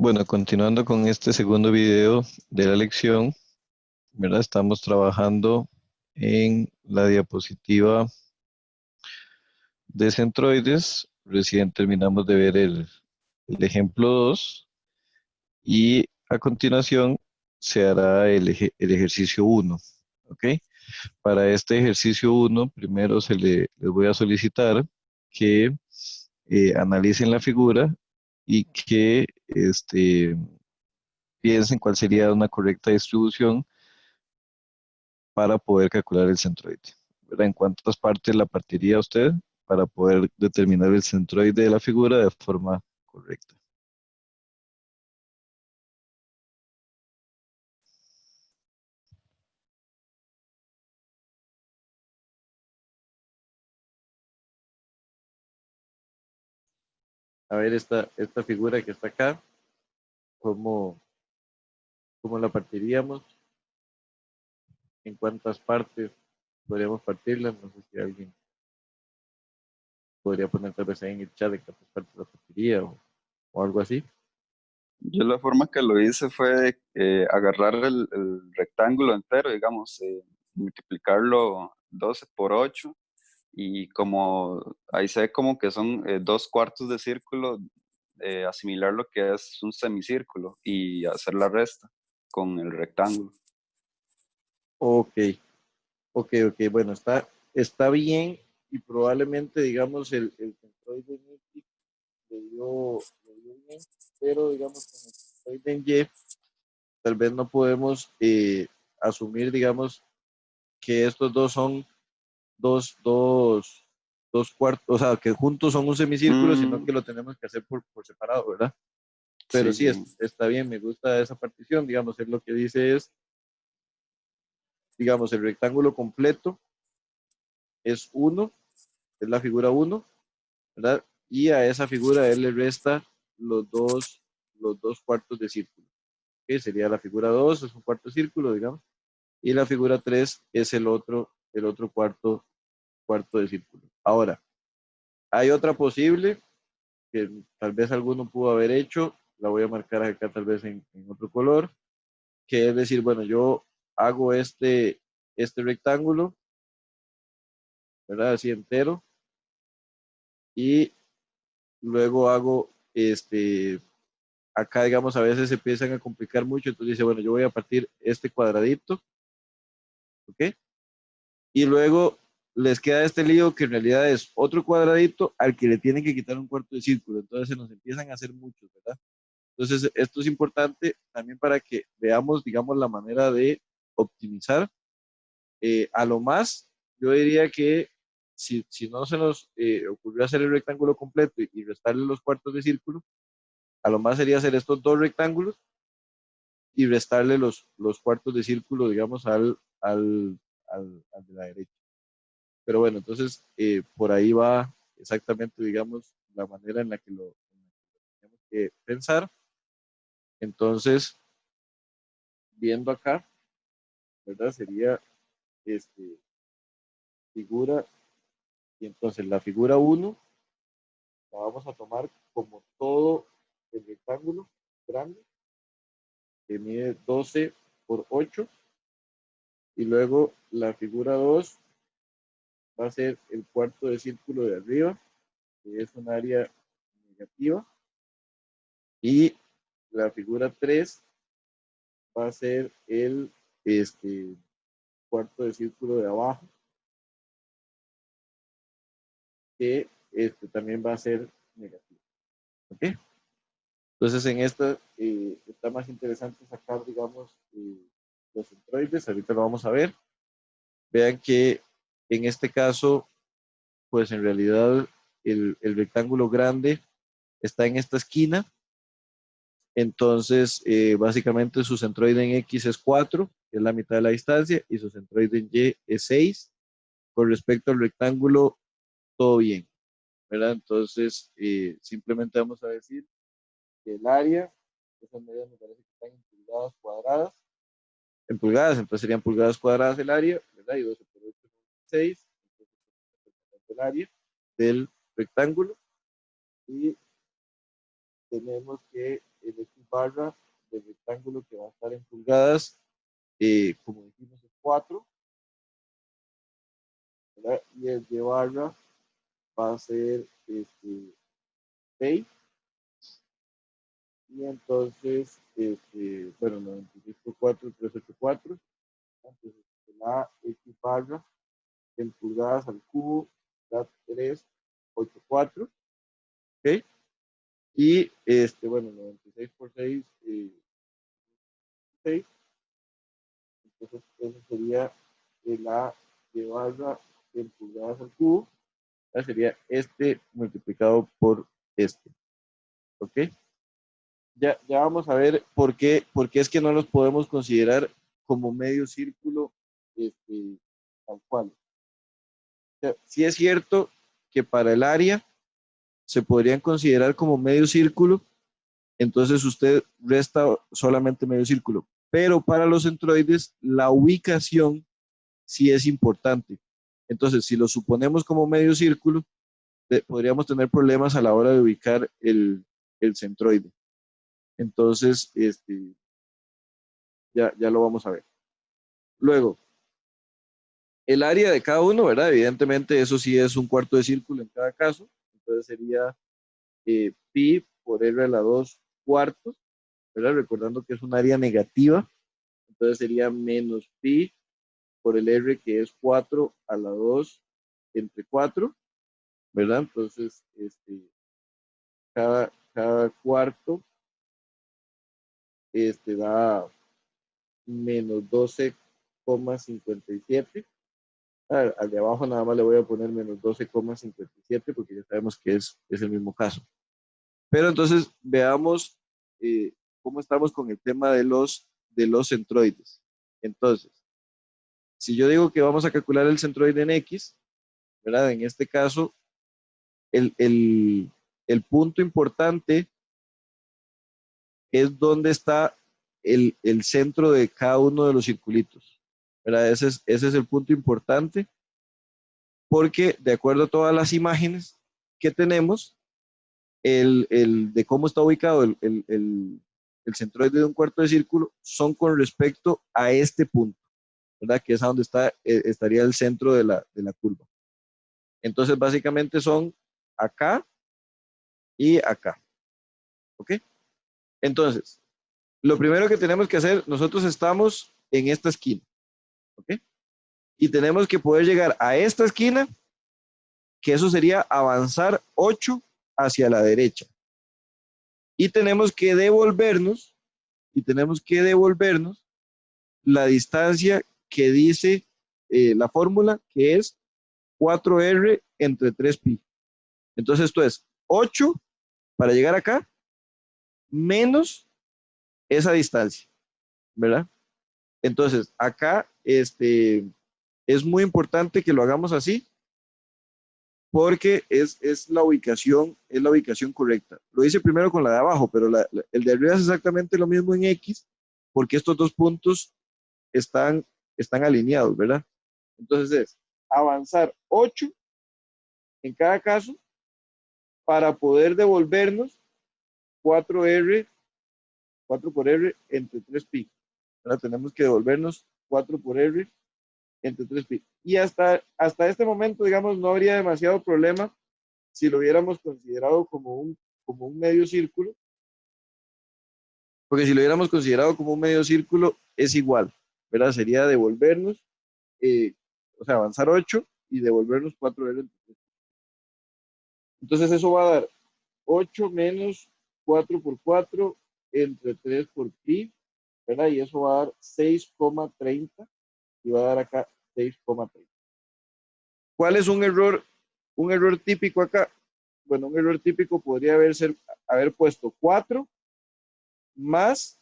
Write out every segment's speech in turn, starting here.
Bueno, continuando con este segundo video de la lección, ¿verdad? Estamos trabajando en la diapositiva de centroides. Recién terminamos de ver el ejemplo 2 y a continuación se hará el ejercicio uno, ¿ok? Para este ejercicio uno, primero les voy a solicitar que analicen la figura y que piensen cuál sería una correcta distribución para poder calcular el centroide. ¿Verdad? ¿En cuántas partes la partiría usted para poder determinar el centroide de la figura de forma correcta? A ver, esta figura que está acá, ¿cómo, cómo la partiríamos? ¿En cuántas partes podríamos partirla? No sé si alguien podría poner tal vez ahí en el chat de cuántas partes la partiría o algo así. Yo la forma que lo hice fue agarrar el rectángulo entero, digamos, multiplicarlo 12 por 8 y como ahí se ve como que son dos cuartos de círculo, asimilar lo que es un semicírculo y hacer la resta con el rectángulo. Ok, ok, bueno, está bien y probablemente, digamos, el centroide en X le dio bien, pero digamos, con el centroide en Y, tal vez no podemos asumir, digamos, que estos dos son dos, dos, dos cuartos, o sea, que juntos son un semicírculo, sino Mm, que lo tenemos que hacer por separado, ¿verdad? Pero sí, sí, sí. está bien, me gusta esa partición, digamos, él lo que dice es, digamos, el rectángulo completo es uno, es la figura uno, ¿verdad? Y a esa figura él le resta los dos, los dos cuartos de círculo, que sería la figura 2 es un cuarto de círculo, digamos, y la figura 3 es el otro cuarto de círculo. Ahora, hay otra posible que tal vez alguno pudo haber hecho, la voy a marcar acá tal vez en otro color, que es decir, bueno, yo hago este rectángulo, ¿verdad? Así entero, y luego hago acá digamos a veces se empiezan a complicar mucho, entonces dice, bueno, yo voy a partir este cuadradito, ¿ok? Y luego les queda este lío que en realidad es otro cuadradito al que le tienen que quitar un cuarto de círculo, entonces se nos empiezan a hacer muchos, ¿verdad? Entonces, esto es importante también para que veamos, digamos, la manera de optimizar. A lo más, yo diría que si no se nos ocurrió hacer el rectángulo completo y restarle los cuartos de círculo, a lo más sería hacer estos dos rectángulos y restarle los cuartos de círculo, digamos, al de la derecha. Pero bueno, entonces, por ahí va exactamente, digamos, la manera en la que lo tenemos que pensar. Entonces, viendo acá, ¿verdad? Sería este, figura, y entonces la figura uno la vamos a tomar como todo el rectángulo grande, que mide 12 por 8 y luego la figura 2 va a ser el cuarto de círculo de arriba, que es un área negativa, y la figura 3 va a ser el este, cuarto de círculo de abajo, que también va a ser negativo. ¿Ok? Entonces, en esta está más interesante sacar, digamos, los centroides. Ahorita lo vamos a ver. Vean que en este caso, pues en realidad el rectángulo grande está en esta esquina. Entonces, básicamente su centroide en X es 4, que es la mitad de la distancia, y su centroide en Y es 6. Con respecto al rectángulo, todo bien, ¿verdad? Entonces, simplemente vamos a decir que el área, esas medidas me parece que están en pulgadas cuadradas, entonces serían pulgadas cuadradas el área, ¿verdad? Y 12 por 8 son 6, entonces el área del rectángulo y tenemos que el X barra del rectángulo que va a estar en pulgadas, como dijimos, es 4, ¿verdad? Y el Y barra va a ser 6. Y entonces, bueno, 96 por 4, 384. Entonces, la X barra en pulgadas al cubo da 384. ¿Ok? Y bueno, 96 por 6, 6. Entonces, eso sería la Y barra en pulgadas al cubo. Sería este multiplicado por este. ¿Ok? Ya vamos a ver por qué es que no los podemos considerar como medio círculo tal cual. O sea, sí es cierto que para el área se podrían considerar como medio círculo, entonces usted resta solamente medio círculo. Pero para los centroides, la ubicación sí es importante. Entonces, si lo suponemos como medio círculo, podríamos tener problemas a la hora de ubicar el centroide. Entonces, ya lo vamos a ver. Luego, el área de cada uno, ¿verdad? Evidentemente, eso sí es un cuarto de círculo en cada caso. Entonces sería pi por r a la 2 cuartos, ¿verdad? Recordando que es un área negativa. Entonces sería menos pi por el r, que es 4 a la 2 entre 4, ¿verdad? Entonces, cada cuarto da menos 12,57. Al de abajo nada más le voy a poner menos 12,57 porque ya sabemos que es el mismo caso. Pero entonces veamos cómo estamos con el tema de los centroides. Entonces, si yo digo que vamos a calcular el centroide en X, ¿verdad? En este caso, el punto importante es dónde está el centro de cada uno de los circulitos, ¿verdad? Ese es el punto importante, porque de acuerdo a todas las imágenes que tenemos, de cómo está ubicado el centroide de un cuarto de círculo son con respecto a este punto, ¿verdad? Que es a donde estaría el centro de la curva. Entonces, básicamente son acá y acá, ¿ok? Entonces, lo primero que tenemos que hacer, nosotros estamos en esta esquina, ¿ok? Y tenemos que poder llegar a esta esquina, que eso sería avanzar 8 hacia la derecha. Y tenemos que devolvernos la distancia que dice la fórmula, que es 4R entre 3pi. Entonces esto es 8 para llegar acá, menos esa distancia, ¿verdad? Entonces acá es muy importante que lo hagamos así, porque es la ubicación correcta. Lo hice primero con la de abajo, pero el de arriba es exactamente lo mismo en X, porque estos dos puntos están, están alineados, ¿verdad? Entonces es avanzar 8 en cada caso para poder devolvernos 4R, 4 por R entre 3pi. Ahora tenemos que devolvernos 4 por R entre 3pi. Y hasta este momento, digamos, no habría demasiado problema si lo hubiéramos considerado como un medio círculo, porque si lo hubiéramos considerado como un medio círculo, es igual, ¿verdad? Sería devolvernos, eh, o sea, avanzar 8 y devolvernos 4R entre 3pi. Entonces eso va a dar 8 menos 4 por 4 entre 3 por pi, ¿verdad? Y eso va a dar 6,30 y va a dar acá 6,30. ¿Cuál es un error típico acá? Bueno, un error típico podría haber puesto 4 más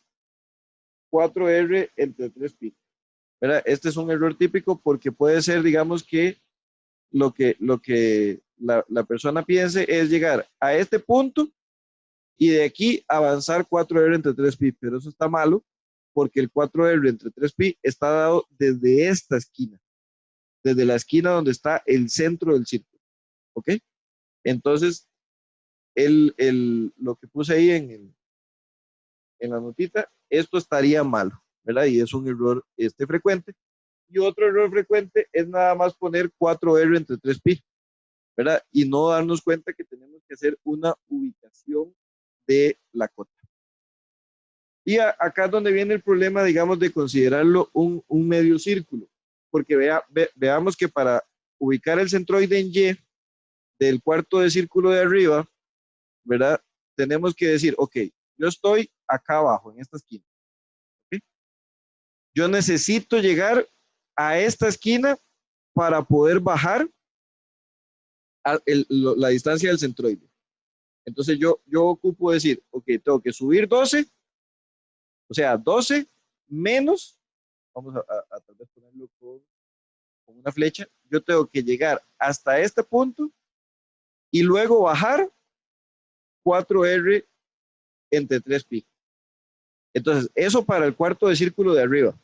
4R entre 3pi, ¿verdad? Este es un error típico porque puede ser, digamos, que lo que la persona piense es llegar a este punto y de aquí avanzar 4R entre 3pi, pero eso está malo porque el 4R entre 3pi está dado desde esta esquina, desde la esquina donde está el centro del círculo, ¿ok? Entonces, lo que puse ahí en la notita, esto estaría malo, ¿verdad? Y es un error frecuente. Y otro error frecuente es nada más poner 4R entre 3pi, ¿verdad? Y no darnos cuenta que tenemos que hacer una ubicación de la cota. Y acá es donde viene el problema, digamos, de considerarlo un medio círculo, porque veamos que para ubicar el centroide en Y del cuarto de círculo de arriba, ¿verdad? Tenemos que decir, ok, yo estoy acá abajo, en esta esquina. ¿Okay? Yo necesito llegar a esta esquina para poder bajar la distancia del centroide. Entonces yo ocupo decir, ok, tengo que subir 12, o sea, 12 menos, vamos a tal vez ponerlo con una flecha, yo tengo que llegar hasta este punto y luego bajar 4R entre 3pi. Entonces, eso para el cuarto de círculo de arriba,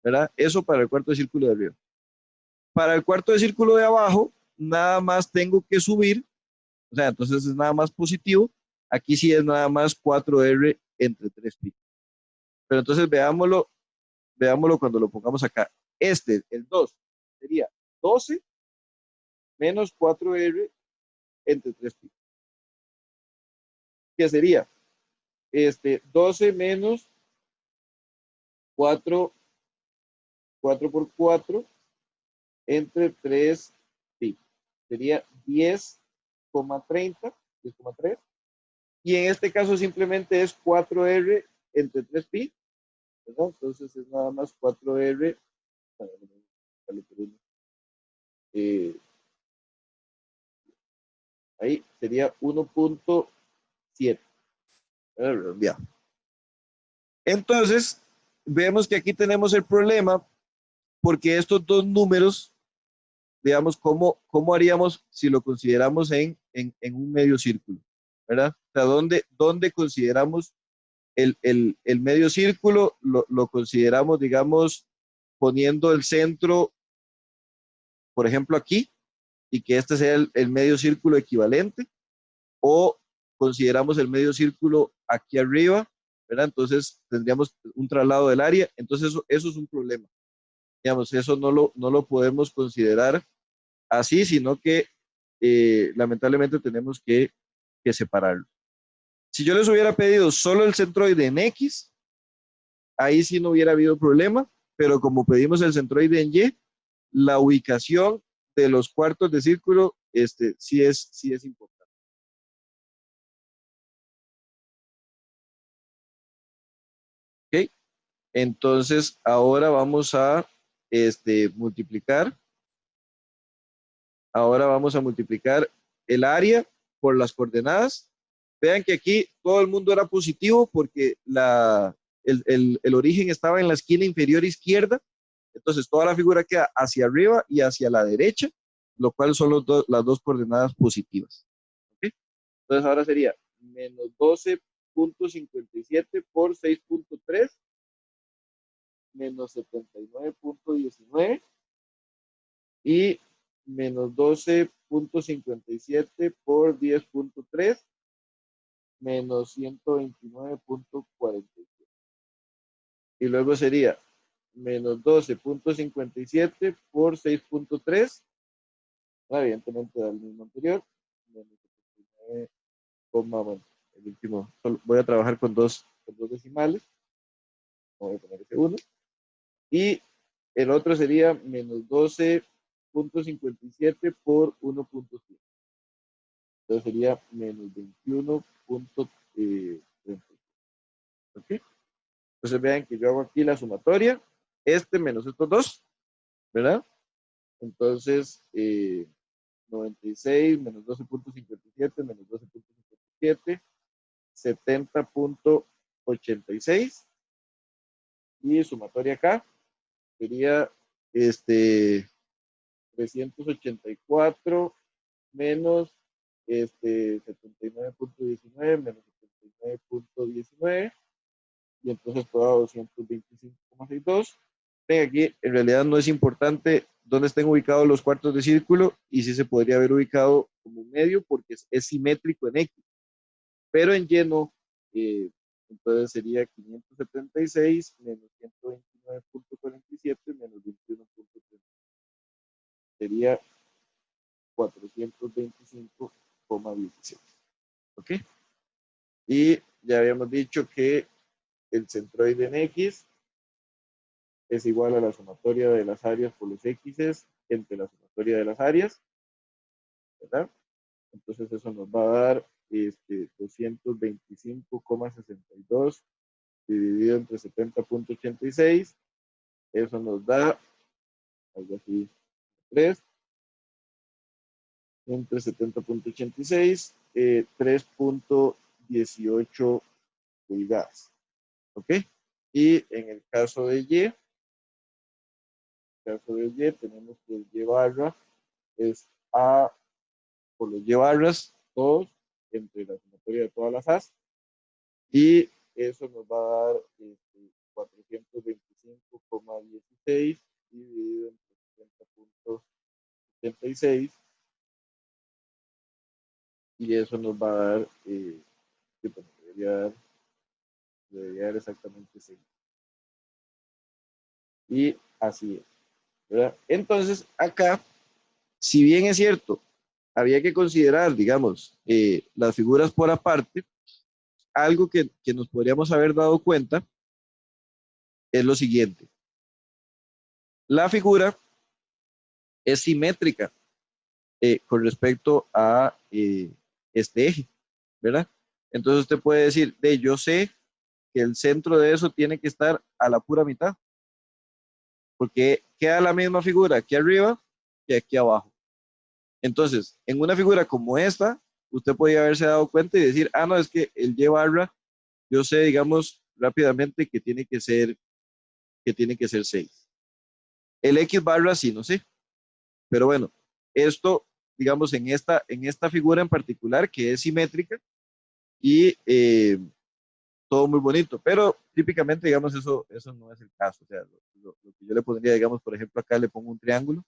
¿verdad? Eso para el cuarto de círculo de arriba. Para el cuarto de círculo de abajo, nada más tengo que subir, o sea, entonces es nada más positivo. Aquí sí es nada más 4R entre 3pi. Pero entonces veámoslo cuando lo pongamos acá. El 2, sería 12 menos 4R entre 3pi. ¿Qué sería? 12 menos 4 por 4 entre 3pi. Sería 10,30, 10,3. Y en este caso simplemente es 4R entre 3pi, ¿verdad? Entonces es nada más 4R. Eh, ahí sería 1.7. Entonces, vemos que aquí tenemos el problema porque estos dos números, digamos, ¿cómo haríamos si lo consideramos en un medio círculo? ¿Verdad? O sea, ¿dónde consideramos el medio círculo? Lo consideramos, digamos, poniendo el centro, por ejemplo, aquí, y que este sea el medio círculo equivalente, o consideramos el medio círculo aquí arriba, ¿verdad? Entonces tendríamos un traslado del área, entonces eso es un problema. Digamos, eso no lo podemos considerar así, sino que lamentablemente tenemos que separarlo. Si yo les hubiera pedido solo el centroide en X, ahí sí no hubiera habido problema, pero como pedimos el centroide en Y, la ubicación de los cuartos de círculo sí es importante. ¿Ok? Entonces, ahora vamos a multiplicar. Ahora vamos a multiplicar el área por las coordenadas. Vean que aquí todo el mundo era positivo porque el origen estaba en la esquina inferior izquierda. Entonces, toda la figura queda hacia arriba y hacia la derecha, lo cual son las dos coordenadas positivas. ¿Okay? Entonces, ahora sería menos 12.57 por 6.3 menos 79.19 y menos 12.57 por 10.3 menos 129.47. Y luego sería menos 12.57 por 6.3, evidentemente del mismo anterior, menos 79, bueno, el último, voy a trabajar con dos decimales, voy a poner ese 1, y el otro sería menos 12.57 por 1.7. Entonces sería menos 21.30. ¿Ok? Entonces vean que yo hago aquí la sumatoria, menos estos dos, ¿verdad? Entonces, 96 menos 12.57 menos 12.57, 70.86. Y sumatoria acá sería 384 menos 79.19 menos 79.19 y entonces todo 225,62. Ven aquí, en realidad no es importante dónde estén ubicados los cuartos de círculo y sí se podría haber ubicado como medio porque es simétrico en X, pero en Y no, Entonces sería 576 menos 129,47 menos 21,30. Sería 425,16. ¿Ok? Y ya habíamos dicho que el centroide en X es igual a la sumatoria de las áreas por los X entre la sumatoria de las áreas, ¿verdad? Entonces eso nos va a dar 225,62 dividido entre 70,86. Eso nos da algo así, 3 entre 70,86, 3,18 pulgadas. ¿Ok? Y en el caso de Y, tenemos que el Y barra es A por los Y barras, todos, entre la sumatoria de todas las A's, y eso nos va a dar 425,16 dividido entre 70,76, y eso nos va a dar, bueno, debería dar exactamente 6. Y así es, ¿verdad? Entonces, acá, si bien es cierto, había que considerar, digamos, las figuras por aparte, algo que nos podríamos haber dado cuenta es lo siguiente. La figura es simétrica con respecto a este eje, ¿verdad? Entonces usted puede decir, yo sé que el centro de eso tiene que estar a la pura mitad, porque queda la misma figura aquí arriba que aquí abajo. Entonces, en una figura como esta, usted podría haberse dado cuenta y decir, no, es que el Y barra, yo sé, digamos, rápidamente que tiene que ser 6. El X barra sí, no sé. Pero bueno, esto, digamos, en esta figura en particular, que es simétrica y todo muy bonito, pero típicamente, digamos, eso no es el caso. O sea, lo que yo le pondría, digamos, por ejemplo, acá le pongo un triángulo,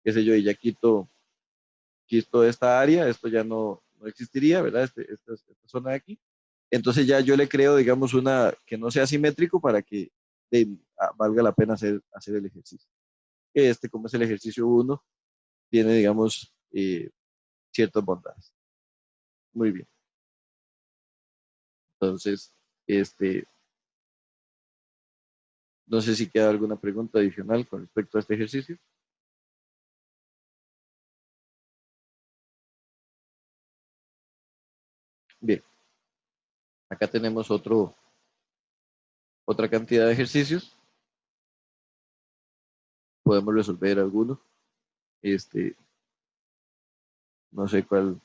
qué sé yo, y ya quito esta área, esto ya no existiría, ¿verdad? Esta zona de aquí. Entonces ya yo le creo, digamos, una que no sea simétrico para que valga la pena hacer el ejercicio. Como es el ejercicio uno, tiene, digamos, ciertas bondades. Muy bien. Entonces, no sé si queda alguna pregunta adicional con respecto a este ejercicio. Bien, acá tenemos otra cantidad de ejercicios. Podemos resolver alguno. Este, no sé cuál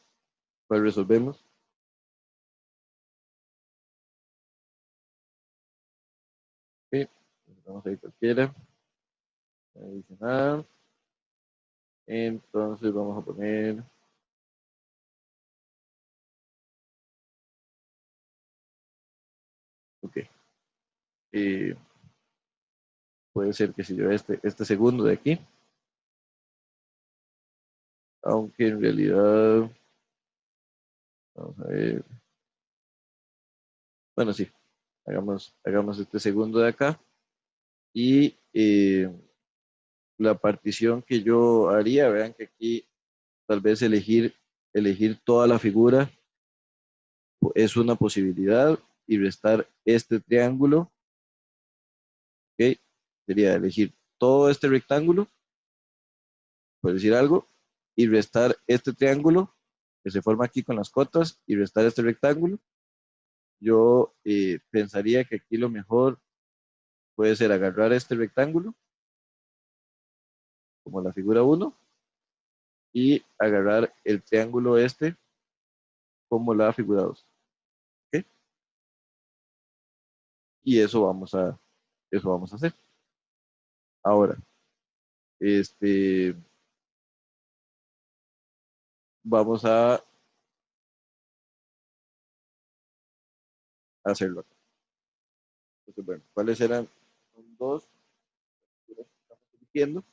resolvemos. Ok, vamos a ir cualquiera. Adicional. Entonces vamos a poner, ok, eh, puede ser que si yo este segundo de aquí, aunque en realidad, vamos a ver, bueno, sí, hagamos este segundo de acá y la partición que yo haría, vean que aquí tal vez elegir toda la figura es una posibilidad y restar este triángulo, ¿ok? Sería elegir todo este rectángulo, por decir algo, y restar este triángulo que se forma aquí con las cotas y restar este rectángulo. Yo pensaría que aquí lo mejor puede ser agarrar este rectángulo, como la figura uno, y agarrar el triángulo este como la figura 2. ¿Ok? Y eso vamos a hacer. Ahora, este, vamos a hacerlo acá. Entonces, bueno, ¿cuáles eran? Son dos figuras que estamos eligiendo.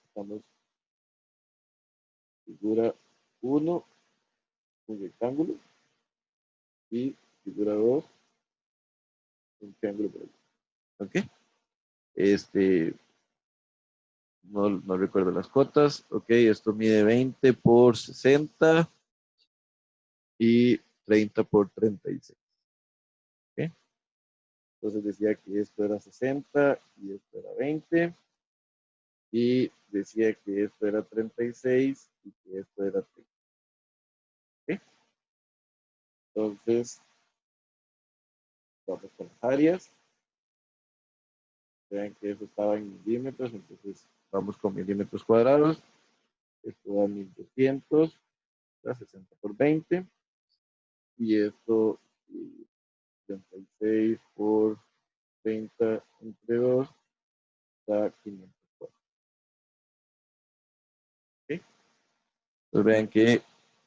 Estamos figura uno, un rectángulo, y figura 2, un triángulo por aquí. ¿Ok? No recuerdo las cotas. Ok, esto mide 20 por 60 y 30 por 36. ¿Ok? Entonces decía que esto era 60 y esto era 20. Y decía que esto era 36 y que esto era 30. ¿Ok? Entonces, vamos con las áreas. Vean que eso estaba en milímetros, entonces vamos con milímetros cuadrados. Esto da 1200, da 60 por 20. Y esto, 36 por 30 entre 2, da 504. ¿Ok? Entonces vean que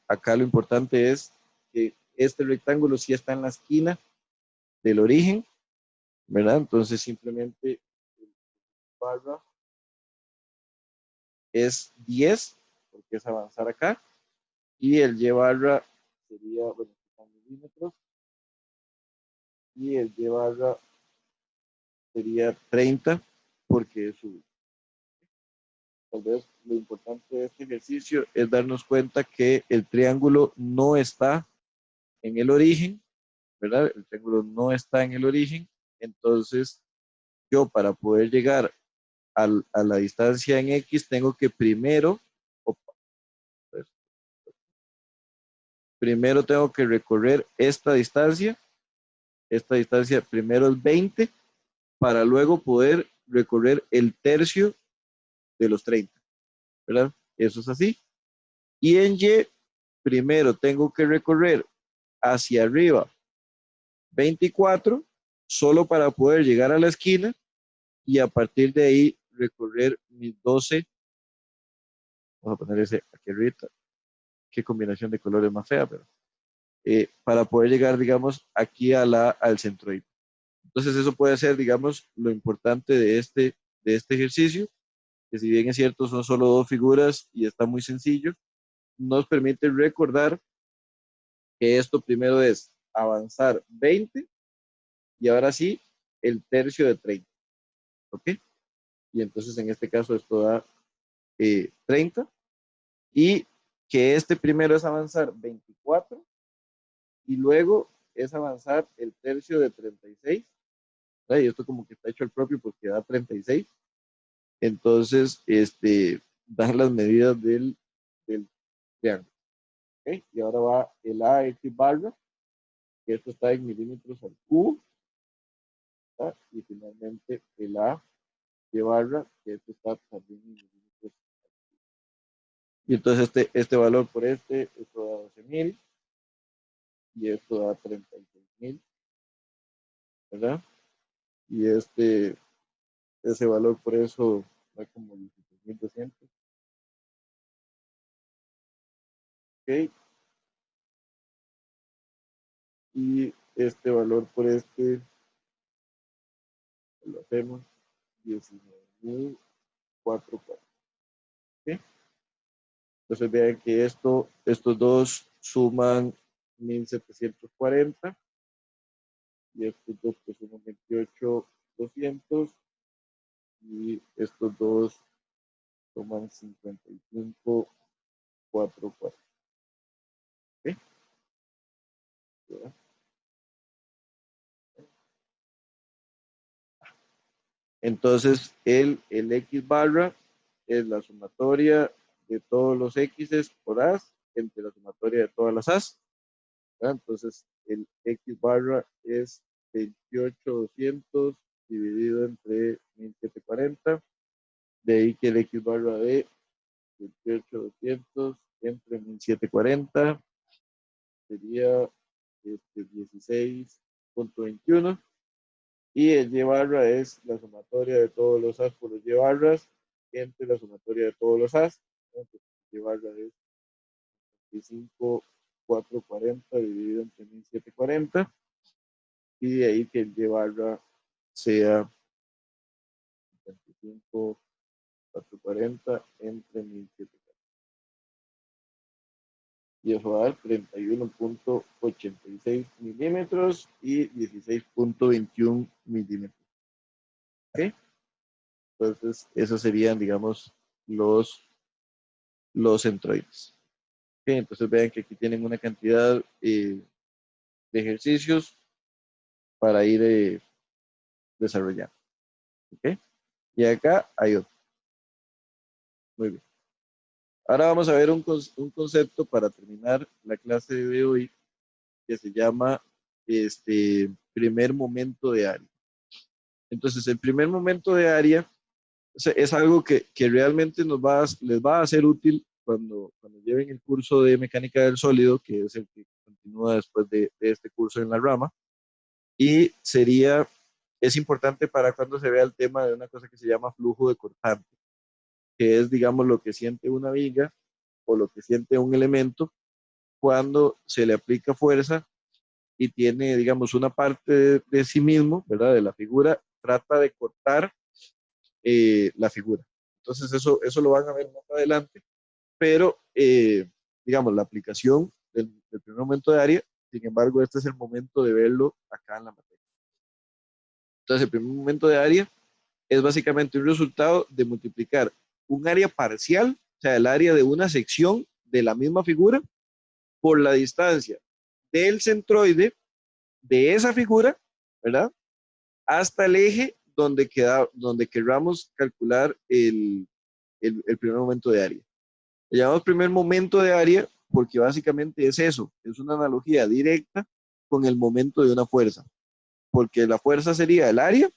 acá lo importante es que este rectángulo sí está en la esquina del origen, ¿verdad? Entonces simplemente el barra es 10, porque es avanzar acá, y el y barra sería, bueno, milímetros, y el y barra sería 30, porque es su. Tal vez lo importante de este ejercicio es darnos cuenta que el triángulo no está en el origen, ¿verdad? El triángulo no está en el origen, entonces yo para poder llegar a la distancia en X tengo que primero tengo que recorrer esta distancia primero es 20 para luego poder recorrer el tercio de los 30, ¿verdad? Eso es así. Y en Y, primero tengo que recorrer hacia arriba 24 solo para poder llegar a la esquina y a partir de ahí recorrer mis 12. Vamos a poner ese aquí arriba. Qué combinación de colores más fea, pero para poder llegar, digamos, aquí al centroide. Entonces eso puede ser, digamos, lo importante de este ejercicio, que si bien es cierto, son solo dos figuras y está muy sencillo, nos permite recordar que esto primero es avanzar 20 y ahora sí el tercio de 30. ¿Ok? Y entonces en este caso esto da 30 y que este primero es avanzar 24 y luego es avanzar el tercio de 36. Y esto como que está hecho al propio porque da 36. Entonces, dan las medidas del triángulo. ¿Ok? Y ahora va el AX barra, que esto está en milímetros al cubo. ¿Verdad? Y finalmente el A de barra, que esto está también en milímetros. Y entonces este valor por esto da 12,000 y esto da 36,000, ¿verdad? Y ese valor por eso da como 16,200. ¿Ok? Y este valor por lo hacemos 19,044. ¿Ok? Entonces vean que estos dos suman 1,740 y estos dos pues suman 28,200 y estos dos suman 55,44. ¿Ok? Entonces el X barra es la sumatoria de todos los X por A entre la sumatoria de todas las A. Entonces, el X barra es 28,200 dividido entre 1,740. De ahí que el X barra de 28,200 entre 1,740 sería 16,21. Y el Y barra es la sumatoria de todos los As por los Y barras entre la sumatoria de todos los As. Entonces, Y barra es 25,440 dividido entre 1,740. Y de ahí que el Y barra sea 25,440 entre 1,740. y eso va a dar 31.86 milímetros y 16.21 milímetros. ¿Ok? Entonces, esos serían, digamos, los centroides. ¿Ok? Entonces, vean que aquí tienen una cantidad de ejercicios para ir desarrollando. ¿Ok? Y acá hay otro. Muy bien. Ahora vamos a ver un concepto para terminar la clase de hoy que se llama primer momento de área. Entonces, el primer momento de área es algo que realmente les va a ser útil cuando lleven el curso de mecánica del sólido, que es el que continúa después de este curso en la rama, y es importante para cuando se vea el tema de una cosa que se llama flujo de cortante, que es, digamos, lo que siente una viga o lo que siente un elemento cuando se le aplica fuerza y tiene, digamos, una parte de sí mismo, ¿verdad? De la figura, trata de cortar la figura. Entonces, eso lo van a ver más adelante, pero, digamos, la aplicación del primer momento de área, sin embargo, este es el momento de verlo acá en la materia. Entonces, el primer momento de área es básicamente un resultado de multiplicar un área parcial, o sea, el área de una sección de la misma figura, por la distancia del centroide de esa figura, ¿verdad? Hasta el eje donde queramos calcular el primer momento de área. Le llamamos primer momento de área porque básicamente es eso, es una analogía directa con el momento de una fuerza, porque la fuerza sería el área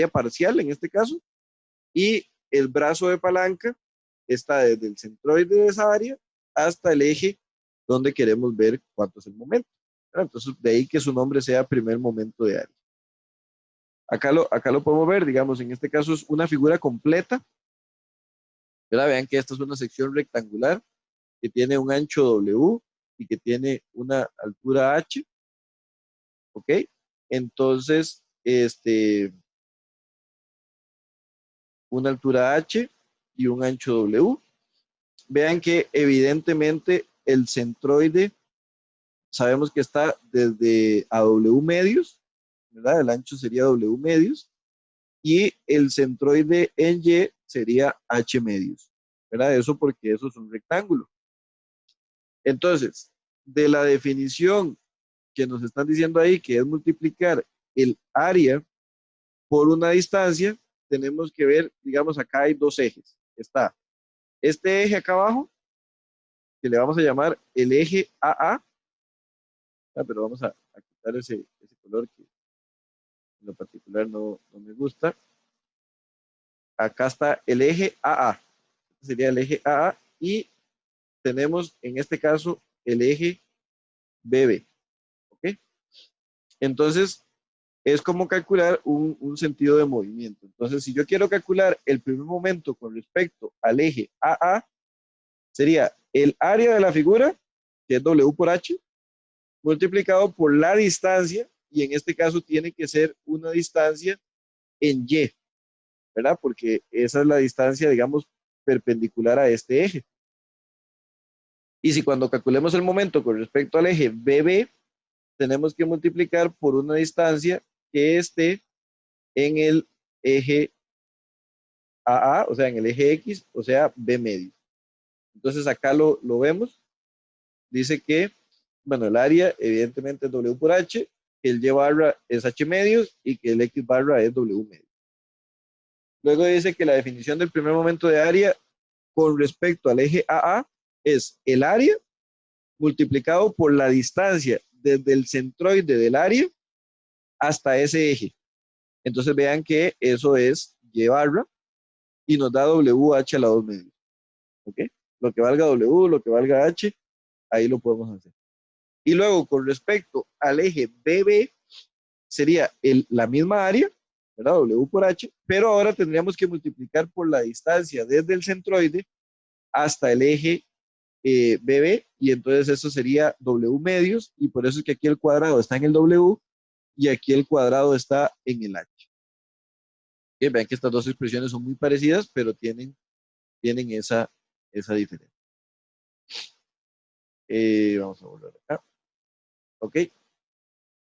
parcial en este caso, y el brazo de palanca está desde el centroide de esa área hasta el eje donde queremos ver cuánto es el momento. Entonces, de ahí que su nombre sea primer momento de área. Acá lo podemos ver, digamos, en este caso es una figura completa. ¿Verdad? Vean que esta es una sección rectangular que tiene un ancho W y que tiene una altura H. ¿Ok? Entonces, una altura H y un ancho W. Vean que evidentemente el centroide sabemos que está desde a W medios, ¿verdad? El ancho sería W medios y el centroide en Y sería H medios, ¿verdad? Eso porque eso es un rectángulo. Entonces, de la definición que nos están diciendo ahí, que es multiplicar el área por una distancia, tenemos que ver, digamos, acá hay dos ejes. Está este eje acá abajo, que le vamos a llamar el eje AA, pero vamos a quitar ese color que en lo particular no me gusta. Acá está el eje AA, este sería el eje AA, y tenemos en este caso el eje BB, ¿ok? Entonces, es como calcular un sentido de movimiento. Entonces, si yo quiero calcular el primer momento con respecto al eje AA, sería el área de la figura, que es W por H, multiplicado por la distancia, y en este caso tiene que ser una distancia en Y, ¿verdad? Porque esa es la distancia, digamos, perpendicular a este eje. Y si cuando calculemos el momento con respecto al eje BB, tenemos que multiplicar por una distancia que esté en el eje AA, o sea, en el eje X, o sea, B medio. Entonces acá lo vemos, dice que, bueno, el área evidentemente es W por H, que el Y barra es H medios y que el X barra es W medio. Luego dice que la definición del primer momento de área con respecto al eje AA es el área multiplicado por la distancia desde el centroide del área hasta ese eje. Entonces vean que eso es Y barra y nos da WH a la 2 medios. ¿Ok? Lo que valga W, lo que valga H, ahí lo podemos hacer. Y luego, con respecto al eje BB, sería la misma área, ¿verdad? W por H, pero ahora tendríamos que multiplicar por la distancia desde el centroide hasta el eje BB, y entonces eso sería W medios, y por eso es que aquí el cuadrado está en el W y aquí el cuadrado está en el H. Vean que estas dos expresiones son muy parecidas, pero tienen esa diferencia. Vamos a volver acá. Ok.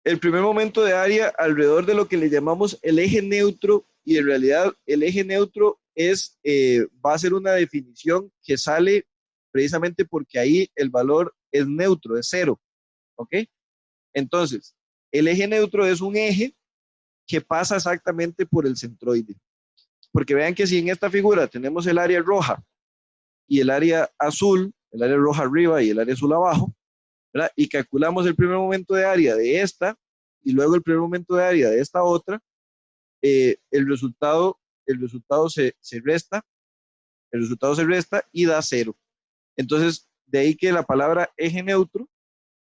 El primer momento de área alrededor de lo que le llamamos el eje neutro, y en realidad el eje neutro es, va a ser una definición que sale precisamente porque ahí el valor es neutro, es cero. ¿Ok? Entonces, el eje neutro es un eje que pasa exactamente por el centroide. Porque vean que si en esta figura tenemos el área roja y el área azul, el área roja arriba y el área azul abajo, ¿verdad? Y calculamos el primer momento de área de esta y luego el primer momento de área de esta otra, el resultado se resta, el resultado se resta y da cero. Entonces, de ahí que la palabra eje neutro,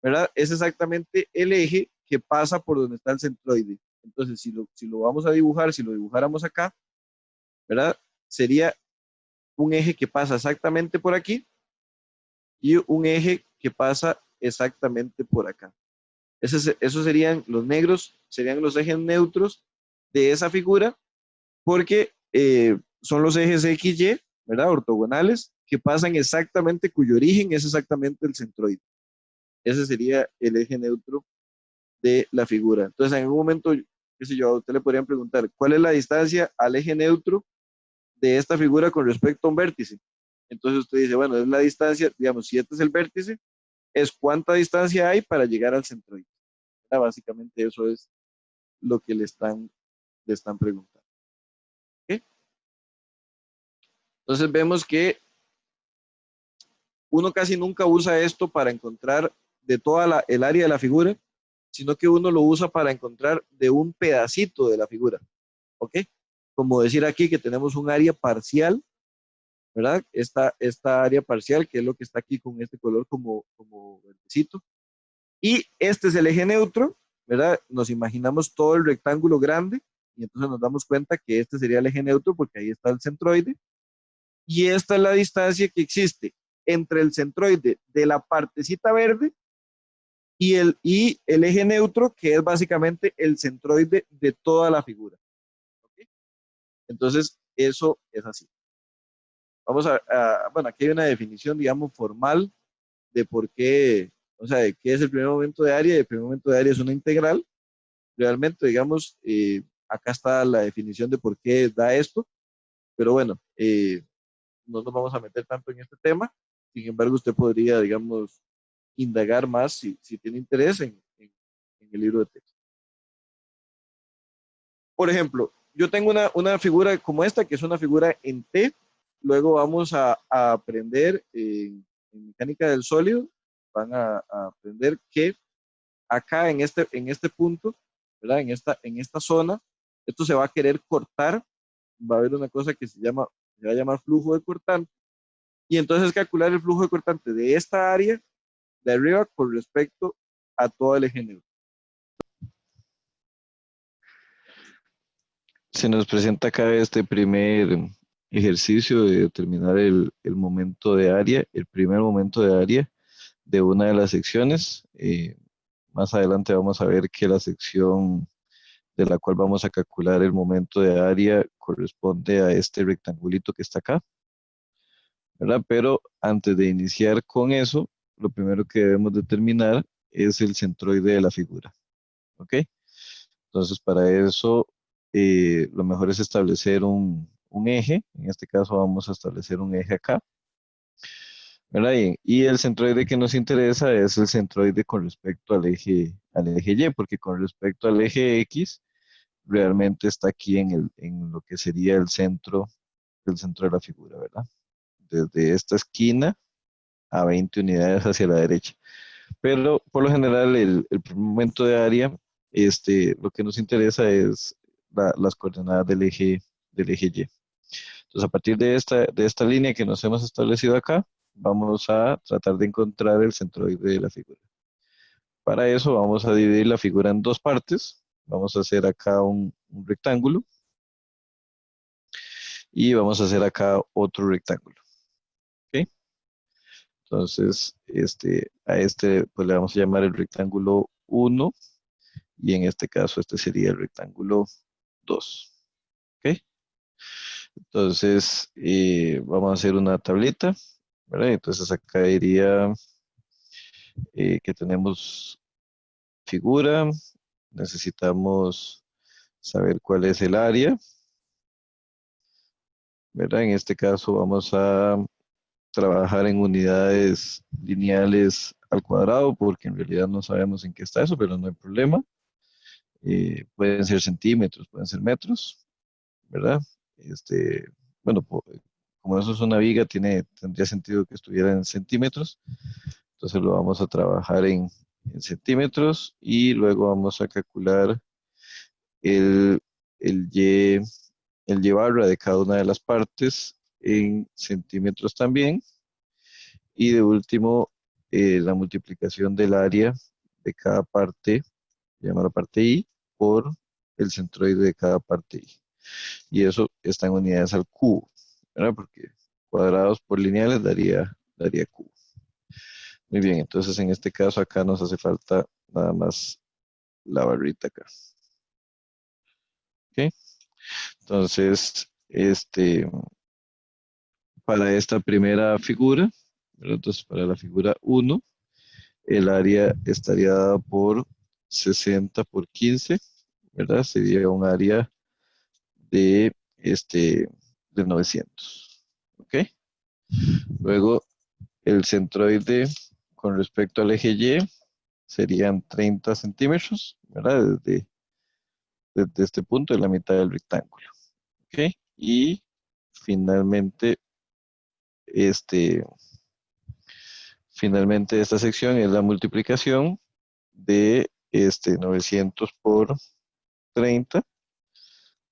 ¿verdad? Es exactamente el eje que pasa por donde está el centroide. Entonces, si lo vamos a dibujar, si lo dibujáramos acá, ¿verdad? Sería un eje que pasa exactamente por aquí y un eje que pasa exactamente por acá. Esos serían los negros, serían los ejes neutros de esa figura, porque son los ejes X, Y, ¿verdad? Ortogonales, que pasan exactamente, cuyo origen es exactamente el centroide. Ese sería el eje neutro de la figura. Entonces, en algún momento, qué sé yo, a usted le podrían preguntar, ¿cuál es la distancia al eje neutro de esta figura con respecto a un vértice? Entonces usted dice, bueno, es la distancia, digamos, si este es el vértice, es cuánta distancia hay para llegar al centroide. Básicamente eso es lo que le están preguntando. ¿Okay? Entonces vemos que uno casi nunca usa esto para encontrar de toda el área de la figura, sino que uno lo usa para encontrar de un pedacito de la figura. ¿Ok? Como decir aquí que tenemos un área parcial, ¿verdad? Esta área parcial, que es lo que está aquí con este color como verdecito. Y este es el eje neutro, ¿verdad? Nos imaginamos todo el rectángulo grande y entonces nos damos cuenta que este sería el eje neutro porque ahí está el centroide. Y esta es la distancia que existe entre el centroide de la partecita verde y el eje neutro, que es básicamente el centroide de toda la figura. ¿Okay? Entonces, eso es así. Vamos bueno, aquí hay una definición, digamos, formal de por qué, o sea, de qué es el primer momento de área. El primer momento de área es una integral. Realmente, digamos, acá está la definición de por qué da esto, pero bueno, no nos vamos a meter tanto en este tema. Sin embargo, usted podría, digamos, indagar más si tiene interés en el libro de texto. Por ejemplo, yo tengo una figura como esta, que es una figura en T. Luego vamos a aprender en mecánica del sólido, van a aprender que acá en este punto, ¿verdad? En esta zona, esto se va a querer cortar, va a haber una cosa que se va a llamar flujo de cortante, y entonces calcular el flujo de cortante de esta área de arriba con respecto a todo el eje neutro. Se nos presenta acá este primer ejercicio de determinar el momento de área, el primer momento de área de una de las secciones. Más adelante vamos a ver que la sección de la cual vamos a calcular el momento de área corresponde a este rectangulito que está acá, ¿verdad? Pero antes de iniciar con eso, lo primero que debemos determinar es el centroide de la figura, ¿ok? Entonces, para eso, lo mejor es establecer un eje. En este caso, vamos a establecer un eje acá, ¿verdad? Y el centroide que nos interesa es el centroide con respecto al eje Y, porque con respecto al eje X, realmente está aquí en lo que sería el centro de la figura, ¿verdad? Desde esta esquina a 20 unidades hacia la derecha. Pero por lo general, el primer momento de área, lo que nos interesa es las coordenadas del eje Y. Entonces, a partir de esta línea que nos hemos establecido acá, vamos a tratar de encontrar el centroide de la figura. Para eso vamos a dividir la figura en dos partes. Vamos a hacer acá un rectángulo y vamos a hacer acá otro rectángulo. ¿Ok? Entonces, a este pues le vamos a llamar el rectángulo 1 y en este caso este sería el rectángulo 2. ¿Ok? Entonces, vamos a hacer una tableta, ¿verdad? Entonces acá iría que tenemos figura, necesitamos saber cuál es el área, ¿verdad? En este caso vamos a trabajar en unidades lineales al cuadrado, porque en realidad no sabemos en qué está eso, pero no hay problema. Pueden ser centímetros, pueden ser metros, ¿verdad? Este, bueno, como eso es una viga, tendría sentido que estuviera en centímetros, entonces lo vamos a trabajar en centímetros y luego vamos a calcular el, el Y, el Y barra de cada una de las partes en centímetros también. Y de último, la multiplicación del área de cada parte, llamada parte I, por el centroide de cada parte I. Y eso está en unidades al cubo, ¿verdad? Porque cuadrados por lineales daría cubo. Muy bien, entonces en este caso acá nos hace falta nada más la barrita acá. ¿Ok? Entonces, para esta primera figura, ¿verdad? Entonces para la figura 1, el área estaría dada por 60 por 15, ¿verdad? Sería un área de, de 900. ¿Ok? Luego, el centroide con respecto al eje Y serían 30 centímetros, ¿verdad? Desde este punto de la mitad del rectángulo. ¿Ok? Y finalmente, este, finalmente esta sección es la multiplicación de 900 por 30,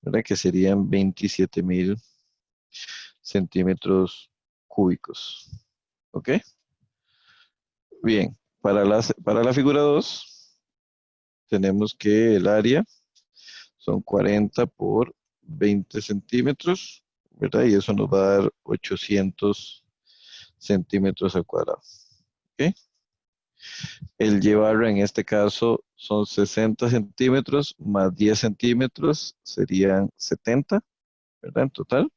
¿verdad? Que serían 27.000 centímetros cúbicos. ¿Ok? Bien, para la figura 2 tenemos que el área son 40 por 20 centímetros, ¿verdad? Y eso nos va a dar 800 centímetros al cuadrado. ¿Ok? El Y barra en este caso son 60 centímetros más 10 centímetros, serían 70, ¿verdad? En total,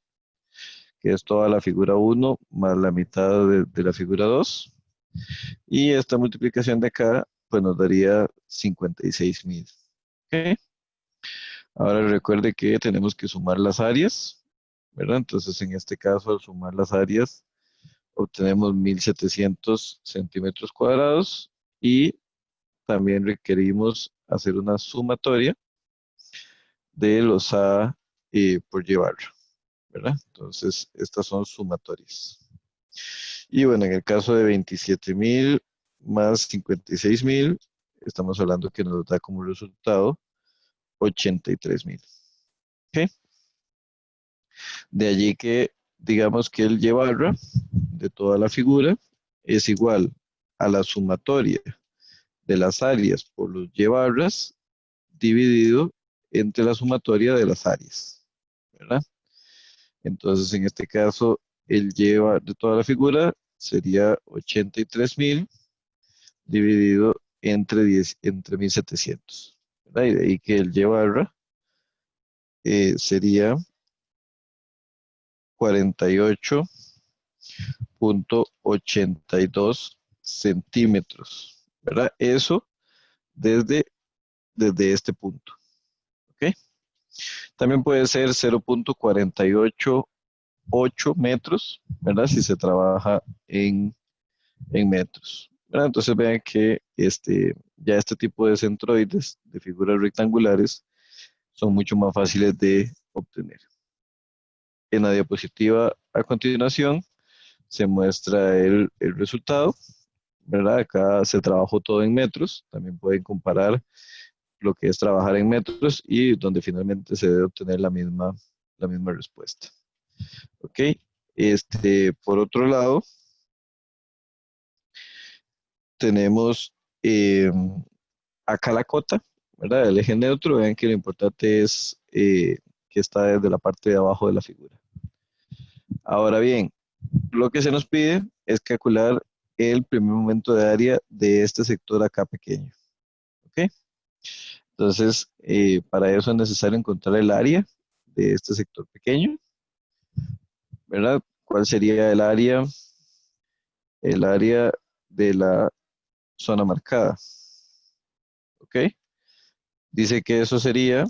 que es toda la figura 1 más la mitad de la figura 2. Y esta multiplicación de acá, pues nos daría 56.000. ¿Ok? Ahora recuerde que tenemos que sumar las áreas, ¿verdad? Entonces, en este caso, al sumar las áreas, obtenemos 1.700 centímetros cuadrados y también requerimos hacer una sumatoria de los A por llevar, ¿verdad? Entonces, estas son sumatorias. Y bueno, en el caso de 27.000 más 56.000, estamos hablando que nos da como resultado 83.000. ¿Ok? De allí que digamos que el Y barra de toda la figura es igual a la sumatoria de las áreas por los Y barras dividido entre la sumatoria de las áreas, ¿verdad? Entonces, en este caso, el Y de toda la figura sería 83.000 dividido entre 10, entre 1.700, ¿verdad? Y de ahí que el Y barra sería 48.82 centímetros, ¿verdad? Eso desde, desde este punto, ¿ok? También puede ser 0.488 metros, ¿verdad? Si se trabaja en metros, ¿verdad? Entonces vean que ya este tipo de centroides, de figuras rectangulares, son mucho más fáciles de obtener. En la diapositiva a continuación se muestra el resultado, ¿verdad? Acá se trabajó todo en metros, también pueden comparar lo que es trabajar en metros y donde finalmente se debe obtener la misma respuesta. ¿Ok? Por otro lado, tenemos acá la cota, ¿verdad? El eje neutro, vean que lo importante es que está desde la parte de abajo de la figura. Ahora bien, lo que se nos pide es calcular el primer momento de área de este sector acá pequeño. ¿Ok? Entonces, para eso es necesario encontrar el área de este sector pequeño, ¿verdad? ¿Cuál sería el área? El área de la zona marcada. ¿Ok? Dice que eso sería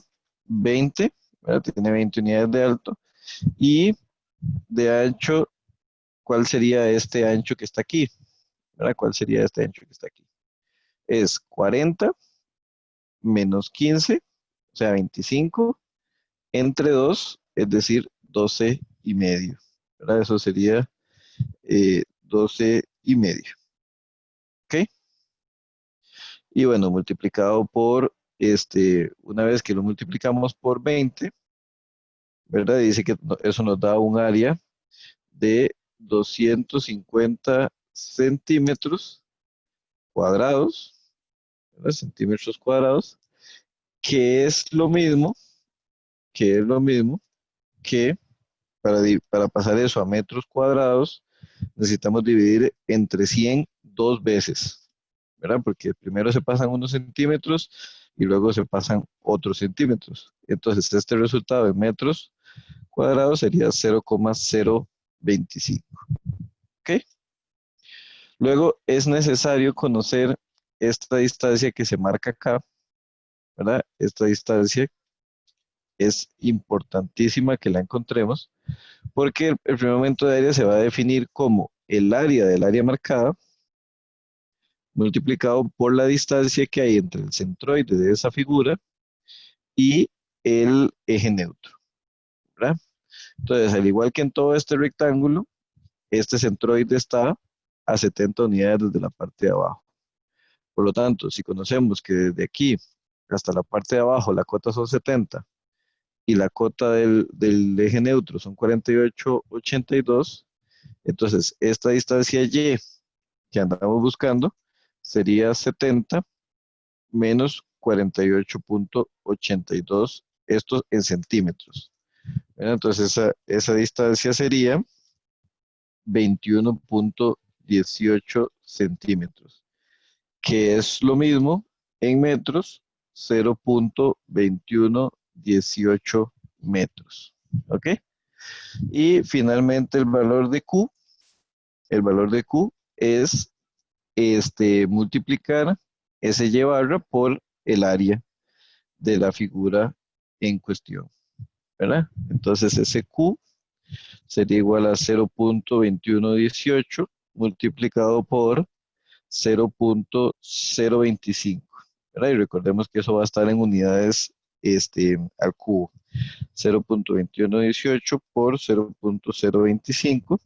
20, ¿verdad? Tiene 20 unidades de alto. Y de ancho, ¿cuál sería este ancho que está aquí? ¿Verdad? ¿Cuál sería este ancho que está aquí? Es 40 menos 15, o sea, 25, entre 2, es decir, 12 y medio. ¿Verdad? Eso sería 12 y medio. ¿Ok? Y bueno, multiplicado por, una vez que lo multiplicamos por 20, ¿verdad? Dice que eso nos da un área de 250 centímetros cuadrados, ¿verdad? Centímetros cuadrados, que es lo mismo, que es lo mismo que para pasar eso a metros cuadrados, necesitamos dividir entre 100 dos veces, ¿verdad? Porque primero se pasan unos centímetros y luego se pasan otros centímetros. Entonces, este resultado en metros cuadrados sería 0,025. ¿Ok? Luego es necesario conocer esta distancia que se marca acá, ¿verdad? Esta distancia es importantísima que la encontremos porque el primer momento de área se va a definir como el área del área marcada multiplicado por la distancia que hay entre el centroide de esa figura y el eje neutro, ¿verdad? Entonces, al igual que en todo este rectángulo, este centroide está a 70 unidades desde la parte de abajo. Por lo tanto, si conocemos que desde aquí hasta la parte de abajo la cota son 70 y la cota del eje neutro son 48,82, entonces esta distancia y que andamos buscando sería 70 menos 48,82, esto en centímetros. ¿Verdad? Entonces esa distancia sería 21,18 centímetros, que es lo mismo en metros, 0,2118 metros. ¿Ok? Y finalmente el valor de Q es multiplicar ese y barra por el área de la figura en cuestión, ¿verdad? Entonces ese Q sería igual a 0,2118 multiplicado por 0,025, ¿verdad? Y recordemos que eso va a estar en unidades al cubo. 0,2118 por 0,025.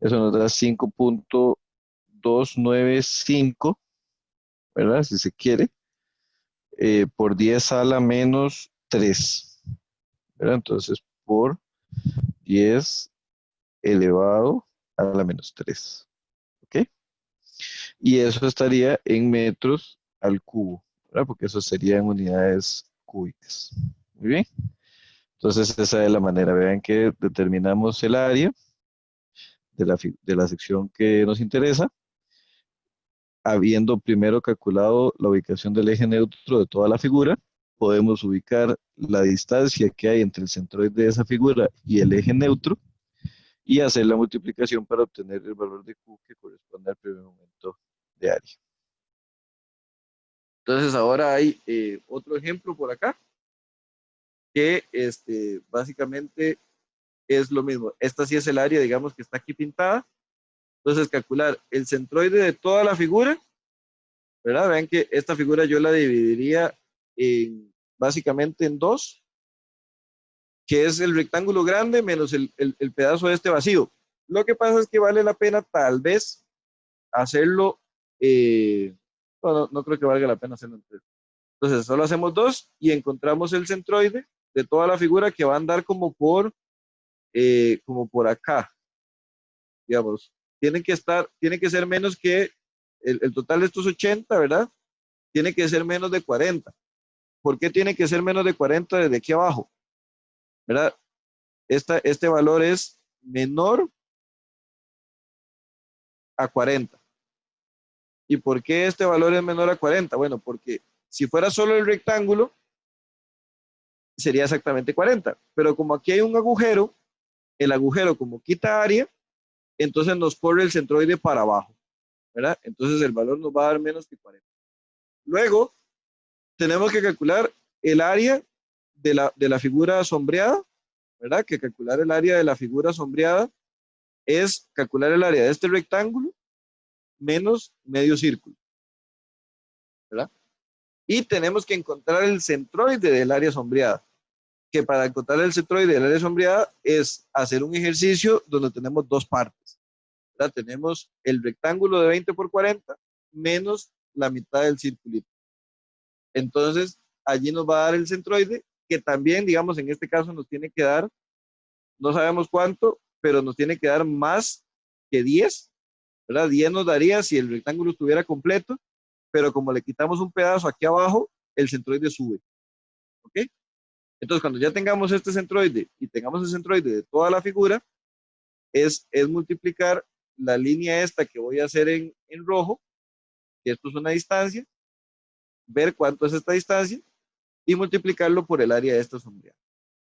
Eso nos da 5,295, ¿verdad? Si se quiere, por 10 a la menos 3, ¿verdad? Entonces, por 10 elevado a la menos 3, ¿ok? Y eso estaría en metros al cubo, ¿verdad? Porque eso sería en unidades cúbicas. Muy bien. Entonces, esa es la manera. Vean que determinamos el área de la sección que nos interesa, habiendo primero calculado la ubicación del eje neutro de toda la figura, podemos ubicar la distancia que hay entre el centroide de esa figura y el eje neutro y hacer la multiplicación para obtener el valor de Q que corresponde al primer momento de área. Entonces ahora hay otro ejemplo por acá que básicamente es lo mismo. Esta sí es el área, digamos, que está aquí pintada. Entonces calcular el centroide de toda la figura, ¿verdad? Vean que esta figura yo la dividiría básicamente en dos, que es el rectángulo grande menos el pedazo de este vacío. Lo que pasa es que vale la pena tal vez hacerlo, no creo que valga la pena hacerlo en tres. Entonces solo hacemos dos y encontramos el centroide de toda la figura que va a andar como por acá, digamos. Tiene que ser menos que el total de estos 80, ¿verdad? Tiene que ser menos de 40. ¿Por qué tiene que ser menos de 40 desde aquí abajo? ¿Verdad? Este valor es menor a 40. ¿Y por qué este valor es menor a 40? Bueno, porque si fuera solo el rectángulo, sería exactamente 40. Pero como aquí hay un agujero, el agujero como quita área, entonces nos corre el centroide para abajo. ¿verdad? Entonces el valor nos va a dar menos que 40. Luego, tenemos que calcular el área de la figura sombreada, ¿verdad? Que calcular el área de la figura sombreada es calcular el área de este rectángulo menos medio círculo, ¿verdad? Y tenemos que encontrar el centroide del área sombreada, que para encontrar el centroide del área sombreada es hacer un ejercicio donde tenemos dos partes, ¿verdad? Tenemos el rectángulo de 20 por 40 menos la mitad del circulito. Entonces, allí nos va a dar el centroide, que también, digamos, en este caso nos tiene que dar, no sabemos cuánto, pero nos tiene que dar más que 10, ¿verdad? 10 nos daría si el rectángulo estuviera completo, pero como le quitamos un pedazo aquí abajo, el centroide sube, ¿ok? Entonces, cuando ya tengamos este centroide y tengamos el centroide de toda la figura, es multiplicar la línea esta que voy a hacer en rojo, que esto es una distancia, ver cuánto es esta distancia y multiplicarlo por el área de esta sombreada.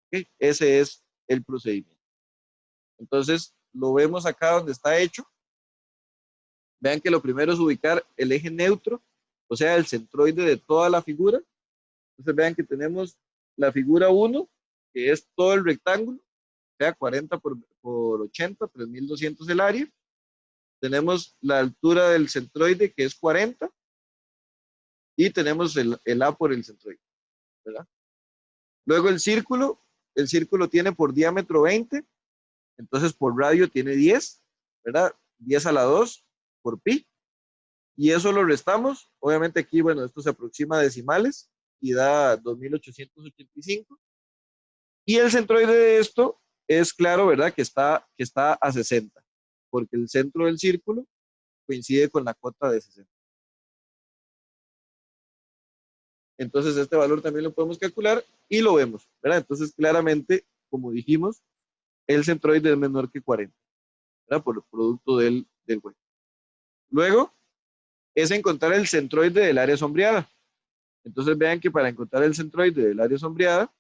¿Okay? Ese es el procedimiento. Entonces, lo vemos acá donde está hecho. Vean que lo primero es ubicar el eje neutro, o sea, el centroide de toda la figura. Entonces, vean que tenemos la figura 1, que es todo el rectángulo, o sea, 40 por 80, 3200 el área. Tenemos la altura del centroide, que es 40, y tenemos el A por el centroide, ¿verdad? Luego el círculo tiene por diámetro 20, entonces por radio tiene 10, ¿verdad? 10 a la 2 por pi, y eso lo restamos. Obviamente aquí, bueno, esto se aproxima a decimales y da 2885. Y el centroide de esto es claro, ¿verdad? Que está a 60, porque el centro del círculo coincide con la cota de 60. Entonces este valor también lo podemos calcular y lo vemos, ¿verdad? Entonces claramente, como dijimos, el centroide es menor que 40, ¿verdad? Por el producto del hueco. Luego es encontrar el centroide del área sombreada. Entonces vean que para encontrar el centroide del área sombreada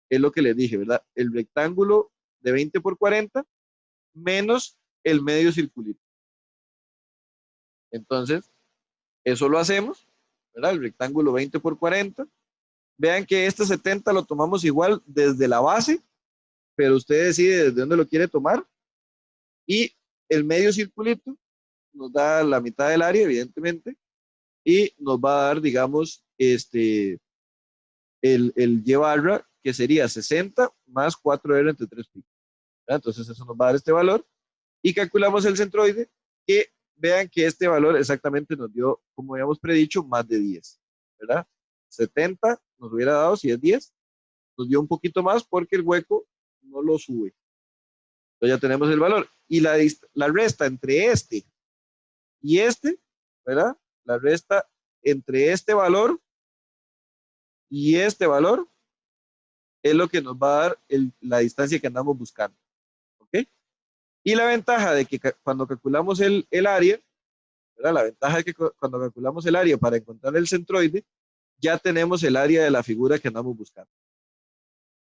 es lo que les dije, ¿verdad? El rectángulo de 20 por 40 menos el medio circulito. Entonces, eso lo hacemos, ¿verdad? El rectángulo 20 por 40. Vean que este 70 lo tomamos igual desde la base, pero usted decide desde dónde lo quiere tomar. Y el medio circulito nos da la mitad del área, evidentemente, y nos va a dar, digamos, el Y barra, que sería 60 más 4R entre 3 pi. Entonces eso nos va a dar este valor y calculamos el centroide, que vean que este valor exactamente nos dio, como habíamos predicho, más de 10, ¿verdad? 70 nos hubiera dado, si es 10, nos dio un poquito más porque el hueco no lo sube. Entonces ya tenemos el valor. Y la resta entre este y este, ¿verdad? La resta entre este valor y este valor es lo que nos va a dar la distancia que andamos buscando, ¿ok? Y la ventaja de que cuando calculamos el área, ¿verdad? La ventaja de que cuando calculamos el área para encontrar el centroide, ya tenemos el área de la figura que andamos buscando.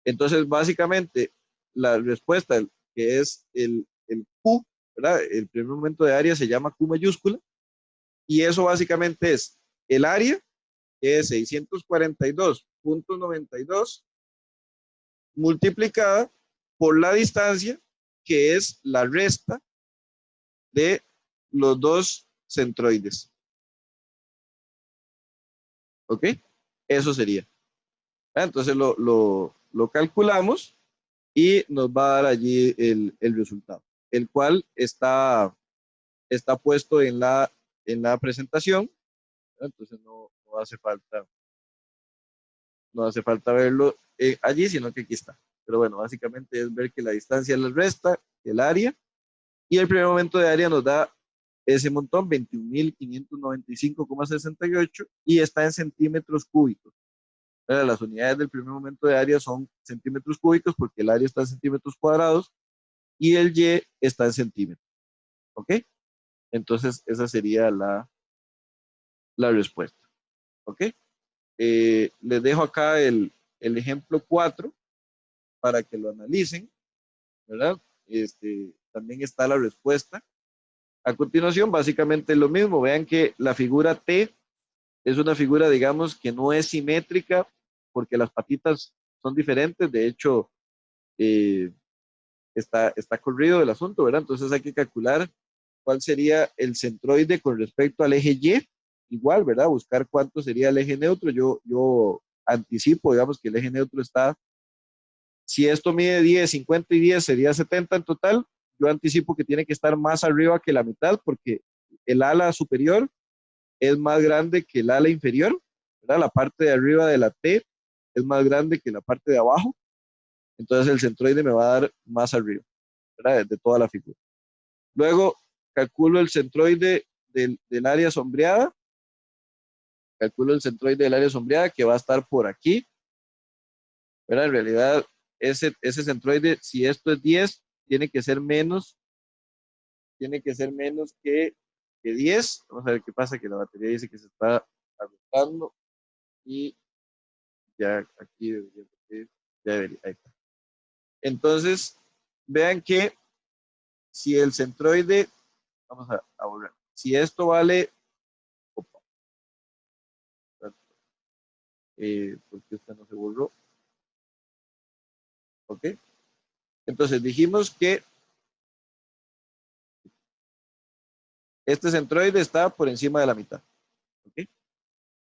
Entonces, básicamente, la respuesta, que es el Q, ¿verdad? El primer momento de área se llama Q mayúscula, y eso básicamente es el área, que es 642.92, multiplicada por la distancia, que es la resta de los dos centroides. ¿Ok? Eso sería. Entonces lo calculamos y nos va a dar allí el resultado, el cual está puesto en la presentación. Entonces no hace falta verlo allí, sino que aquí está. Pero bueno, básicamente es ver que la distancia es la resta, el área, y el primer momento de área nos da ese montón, 21.595,68, y está en centímetros cúbicos. Las unidades del primer momento de área son centímetros cúbicos porque el área está en centímetros cuadrados y el Y está en centímetros. ¿Ok? Entonces, esa sería la respuesta. ¿Ok? Les dejo acá el ejemplo 4 para que lo analicen, ¿verdad? También está la respuesta A continuación, básicamente es lo mismo. Vean que la figura T es una figura, digamos, que no es simétrica porque las patitas son diferentes. De hecho, eh, está corrido el asunto, ¿verdad? Entonces hay que calcular cuál sería el centroide con respecto al eje Y. Igual, ¿verdad? Buscar cuánto sería el eje neutro. Yo anticipo, digamos, que el eje neutro está, si esto mide 10, 50 y 10, sería 70 en total. Yo anticipo que tiene que estar más arriba que la mitad porque el ala superior es más grande que el ala inferior, ¿verdad? La parte de arriba de la T es más grande que la parte de abajo, entonces el centroide me va a dar más arriba, ¿verdad? De toda la figura. Luego calculo el centroide del área sombreada, calculo el centroide del área sombreada que va a estar por aquí, ¿verdad? En realidad, ese centroide, si esto es 10, tiene que ser menos que 10. Vamos a ver qué pasa, que la batería dice que se está agotando y ya aquí ya debería, ahí está. Entonces, vean que si el centroide, vamos a borrar, si esto vale, opa, porque esta no se borró, ¿ok? Entonces dijimos que este centroide está por encima de la mitad, ¿ok?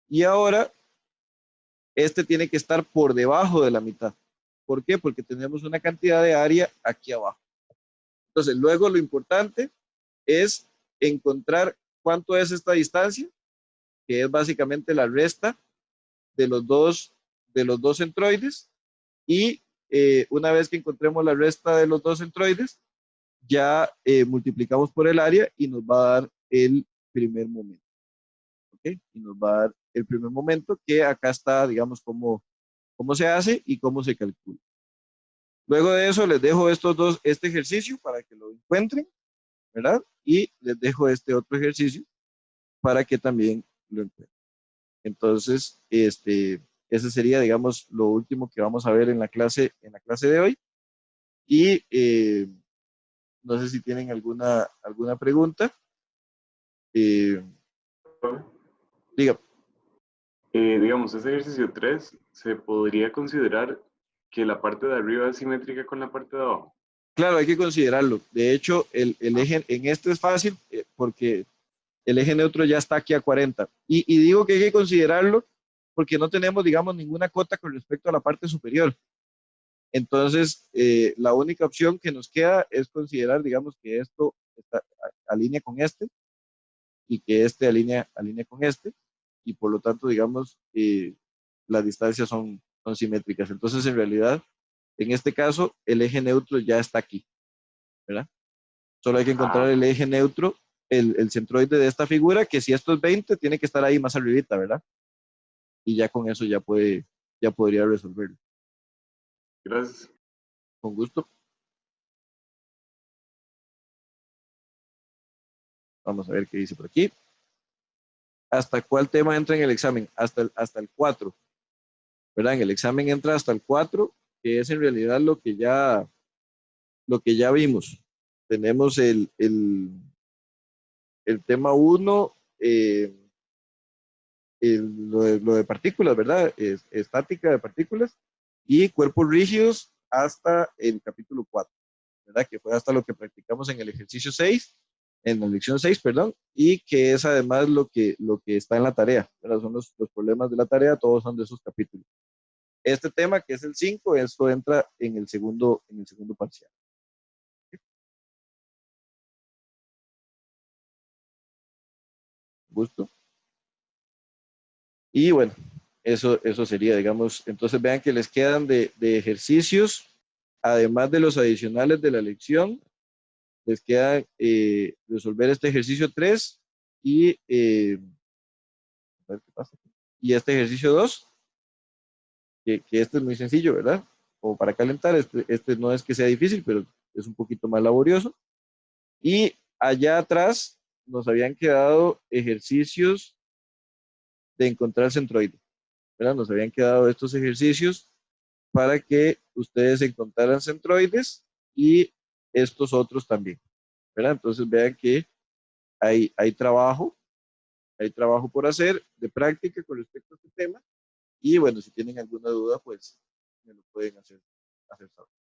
Y ahora este tiene que estar por debajo de la mitad. ¿Por qué? Porque tenemos una cantidad de área aquí abajo. Entonces, luego lo importante es encontrar cuánto es esta distancia, que es básicamente la resta de los dos centroides, y una vez que encontremos la resta de los dos centroides, ya multiplicamos por el área y nos va a dar el primer momento. ¿Ok? Y nos va a dar el primer momento, que acá está, digamos, cómo se hace y cómo se calcula. Luego de eso les dejo este ejercicio para que lo encuentren, ¿verdad? Y les dejo este otro ejercicio para que también lo encuentren. Entonces, ese sería, digamos, lo último que vamos a ver en la clase de hoy. Y no sé si tienen alguna pregunta. Eh, diga. Digamos, ese ejercicio 3 se podría considerar que la parte de arriba es simétrica con la parte de abajo. Claro, hay que considerarlo. De hecho, el eje en este es fácil porque el eje neutro ya está aquí a 40. Y digo que hay que considerarlo porque no tenemos, digamos, ninguna cota con respecto a la parte superior. Entonces, la única opción que nos queda es considerar, digamos, que esto alinea con este y que este alinea con este. Y por lo tanto, digamos, las distancias son simétricas. Entonces, en realidad, en este caso, el eje neutro ya está aquí, ¿verdad? Solo hay que encontrar el eje neutro, el centroide de esta figura, que si esto es 20, tiene que estar ahí más arribita, ¿verdad? Y ya con eso ya podría resolverlo. Gracias. Con gusto. Vamos a ver qué dice por aquí. ¿Hasta cuál tema entra en el examen? Hasta el 4, ¿verdad? En el examen entra hasta el 4, que es en realidad lo que ya vimos. Tenemos el tema 1, lo de partículas, ¿verdad? Estática de partículas y cuerpos rígidos hasta el capítulo 4, ¿verdad? Que fue hasta lo que practicamos en el ejercicio 6, en la lección 6, perdón, y que es además lo que está en la tarea, ¿verdad? Son los problemas de la tarea, todos son de esos capítulos. Este tema, que es el 5, esto entra en el segundo parcial. ¿Gusto? Y bueno, eso sería, digamos, entonces vean que les quedan de ejercicios, además de los adicionales de la lección, les queda resolver este ejercicio 3 y, a ver qué pasa, y este ejercicio 2, que este es muy sencillo, ¿verdad? Como para calentar, este no es que sea difícil, pero es un poquito más laborioso. Y allá atrás nos habían quedado ejercicios de encontrar centroide, ¿verdad? Nos habían quedado estos ejercicios para que ustedes encontraran centroides y estos otros también, ¿verdad? Entonces vean que hay trabajo por hacer de práctica con respecto a este tema. Y bueno, si tienen alguna duda, pues me lo pueden hacer saber.